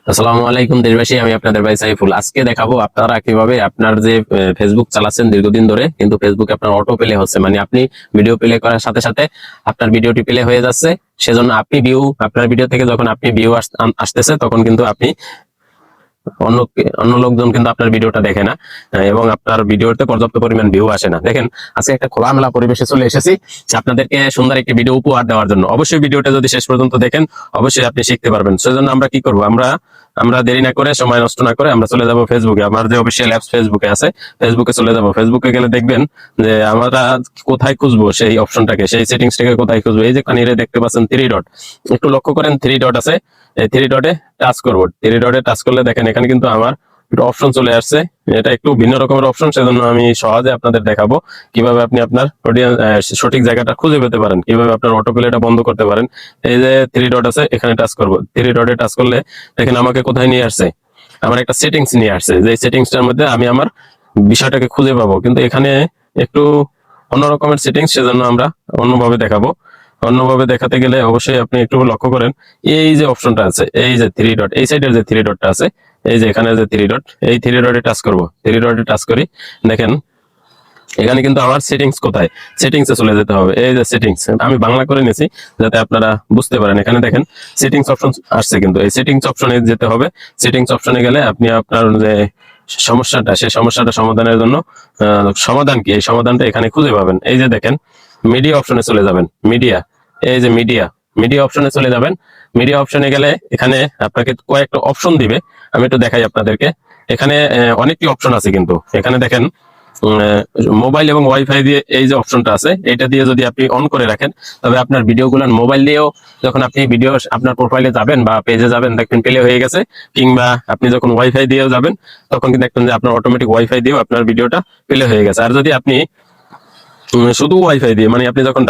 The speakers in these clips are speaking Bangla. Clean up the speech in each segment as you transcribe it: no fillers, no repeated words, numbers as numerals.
আসসালামু আলাইকুম দেশবাসী, আমি আপনাদের ভাই সাইফুল। আজকে দেখাবো আপনারা কিভাবে আপনার যে ফেসবুক চালাচ্ছেন দীর্ঘদিন ধরে, কিন্তু ফেসবুকে আপনার অটো প্লে হচ্ছে, মানে আপনি ভিডিও প্লে করার সাথে সাথে আপনার ভিডিওটি প্লে হয়ে যাচ্ছে। সেজন্য আপনি আপনার ভিডিও থেকে যখন আপনি ভিউ আসতেছে, তখন কিন্তু আপনি অন্য অন্য লোকজন কিন্তু আপনার ভিডিওটা দেখে না, এবং আপনার ভিডিওতে পর্যাপ্ত পরিমাণ ভিউ আসে না। দেখেন, আজকে একটা খোলামেলা পরিবেশে চলে এসেছি আপনাদেরকে সুন্দর একটি ভিডিও উপহার দেওয়ার জন্য। অবশ্যই ভিডিওটা যদি শেষ পর্যন্ত দেখেন, অবশ্যই আপনি শিখতে পারবেন। সেজন্য আমরা কি করব, আমরা দেরি না করে, সময় নষ্ট না করে আমরা চলে যাব ফেসবুকে। আমার যে অফিসিয়াল অ্যাপস ফেসবুকে আছে, ফেসবুকে চলে যাব। ফেসবুকে গেলে দেখবেন যে আমরা কোথায় খুঁজবো সেই অপশনটাকে, সেই সেটিংসটাকে কোথায় খুঁজবো। এই যে কানিরে দেখতে পাচ্ছেন 3 ডট, একটু লক্ষ্য করেন 3 ডট আছে। এই 3 ডটে টাচ করবো। 3 ডটে টাচ করলে দেখেন এখানে কিন্তু আমার একটা অপশন চলে আসছে। এটা একটু ভিন্ন রকমের অপশন, সেজন্য আমি সহজে আপনাদের দেখাবো কিভাবে আপনি আপনার সঠিক জায়গাটা খুঁজে পেতে পারেন, কিভাবে আপনার অটো প্লেটা বন্ধ করতে পারেন। এই যে 3 ডট আছে, এখানে টাচ করবো। 3 ডটে টাচ করলে দেখেন আমাকে কোথায় নিয়ে আসছে, আমার একটা সেটিংস নিয়ে আসছে। যে সেটিংসটার মধ্যে আমি আমার বিষয়টাকে খুঁজে পাবো, কিন্তু এখানে একটু অন্য রকমের সেটিংস, সেজন্য আমরা অন্যভাবে দেখাবো। অন্যভাবে দেখাতে গেলে অবশ্যই আপনি একটু লক্ষ্য করেন, এই যে অপশনটা আছে, এই যে 3 ডট, এই সাইডের যে 3 ডটটা আছে, এই যে এখানে যে 3 ডট, এই 3 ডটে টাচ করব। 3 ডটে টাচ করি, দেখেন এখানে কিন্তু আমার সেটিংস কোথায়, সেটিংসে চলে যেতে হবে। এই যে সেটিংস, আমি বাংলা করে নিয়েছি যাতে আপনারা বুঝতে পারেন। এখানে দেখেন সেটিংস অপশন আসছে, কিন্তু এই সেটিংস অপশনে যেতে হবে। সেটিংস অপশনে গেলে আপনি আপনার যে সমস্যাটা, সেই সমস্যাটা সমাধানের জন্য সমাধান কি, এই সমাধানটা এখানে খুঁজে পাবেন। এই যে দেখেন মিডিয়া অপশনে চলে যাবেন। মিডিয়া, এই যে মিডিয়া অপশনে চলে যাবেন। মিডিয়া অপশনে গেলে এখানে আপনাকে কয়েকটা অপশন দিবে, আমি একটু দেখাই আপনাদেরকে। এখানে অনেকটি অপশন আছে, কিন্তু এখানে দেখেন মোবাইল এবং ওয়াইফাই দিয়ে এই যে অপশনটা আছে, এটা দিয়ে যদি আপনি অন করে রাখেন, তবে আপনার ভিডিওগুলো মোবাইল দিয়েও যখন আপনি ভিডিও আপনার প্রোফাইলে যাবেন বা পেজে যাবেন, দেখবেন প্লে হয়ে গেছে। কিংবা আপনি যখন ওয়াইফাই দিয়েও যাবেন, তখন কিন্তু দেখবেন যে আপনার অটোমেটিক ওয়াইফাই দিয়েও আপনার ভিডিওটা প্লে হয়ে গেছে। আর যদি আপনি শুধু ওয়াইফাই দিয়ে, মানে আপনি যখন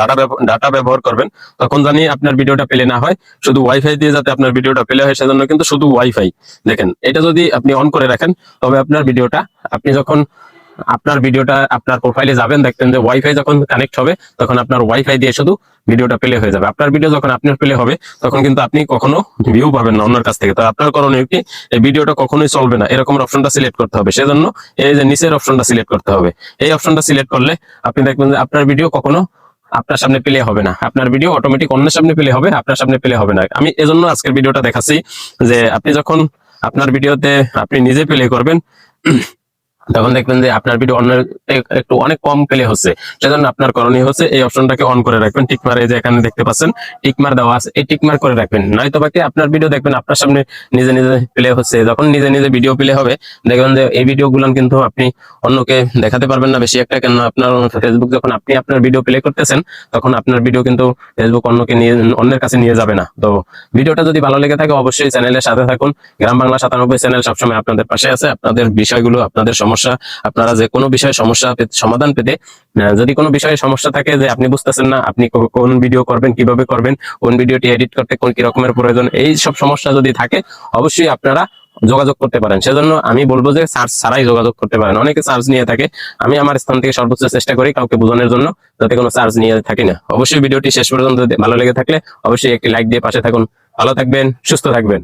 ডাটা ব্যবহার করবেন, তখন জানি আপনার ভিডিওটা প্লে না হয়, শুধু ওয়াইফাই দিয়ে যাতে আপনার ভিডিওটা প্লে হয়, সেজন্য কিন্তু শুধু ওয়াইফাই। দেখেন, এটা যদি আপনি অন করে রাখেন, তবে আপনার ভিডিওটা, আপনি যখন আপনার ভিডিওটা আপনার প্রোফাইলে যাবেন, দেখবেন যে ওয়াইফাই যখন কানেক্ট হবে, তখন আপনার ওয়াইফাই দিয়ে শুধু ভিডিওটা প্লে হয়ে যাবে। আপনার ভিডিও যখন আপনার প্লে হবে, তখন কিন্তু আপনি কখনো ভিউ পাবেন না অন্যের কাছ থেকে। তো আপনার করণীয় কি, এই ভিডিওটা কখনোই চলবে না এরকম অপশনটা সিলেক্ট করতে হবে। সেজন্য এই যে নিচের অপশনটা সিলেক্ট করতে হবে। এই অপশনটা সিলেক্ট করলে আপনি দেখবেন যে আপনার ভিডিও কখনো আপনার সামনে প্লে হবে না। আপনার ভিডিও অটোমেটিক অন্যের সামনে প্লে হবে, আপনার সামনে প্লে হবে না। আমি এজন্য আজকের ভিডিওটা দেখাচ্ছি যে আপনি যখন আপনার ভিডিওতে আপনি নিজে প্লে করবেন, তখন দেখবেন যে আপনার ভিডিও অন্য একটু অনেক কম প্লে হচ্ছে। সেজন্য আপনার করণীয় হচ্ছে এই অপশনটাকে অন করে রাখবেন। টিকমার, এই যে এখানে দেখতে পাচ্ছেন টিকমার দেওয়া আছে, এই টিকমার করে রাখবেন। নয়তো বাকি আপনার ভিডিও দেখবেন আপনার সামনে নিজে নিজে প্লে হচ্ছে। যখন নিজে নিজে ভিডিও প্লে হবে, দেখবেন যে এই ভিডিও গুলো কিন্তু আপনি অন্যকে দেখাতে পারবেন না বেশি একটা। কেন, আপনার ফেসবুক যখন আপনি আপনার ভিডিও প্লে করতেছেন, তখন আপনার ভিডিও কিন্তু ফেসবুক অন্যের কাছে নিয়ে যাবে না। তো ভিডিওটা যদি ভালো লেগে থাকে, অবশ্যই চ্যানেলের সাথে থাকুন। গ্রাম বাংলা 97 চ্যানেল সবসময় আপনাদের পাশে আছে। আপনাদের বিষয়গুলো, আপনাদের সমস্যা, আপনারা যে কোনো বিষয়ে সমস্যা সমাধান পেতে, যদি কোনো বিষয়ে সমস্যা থাকে যে আপনি বুঝতেছেন না, আপনি কোন ভিডিও করবেন, কিভাবে করবেন, কোন ভিডিওটি এডিট করতে কোন কি রকমের প্রয়োজন, এই সব সমস্যা যদি থাকে, অবশ্যই আপনারা যোগাযোগ করতে পারেন। সেজন্য আমি বলবো যে সার্চ ছাড়াই যোগাযোগ করতে পারেন। অনেকে সার্চ নিয়ে থাকে, আমি আমার স্থান থেকে সর্বোচ্চ চেষ্টা করি কাউকে বোঝানোর জন্য, যাতে কোনো সার্চ নিয়ে থাকি না। অবশ্যই ভিডিওটি শেষ পর্যন্ত ভালো লেগে থাকলে অবশ্যই একটি লাইক দিয়ে পাশে থাকুন। ভালো থাকবেন, সুস্থ থাকবেন।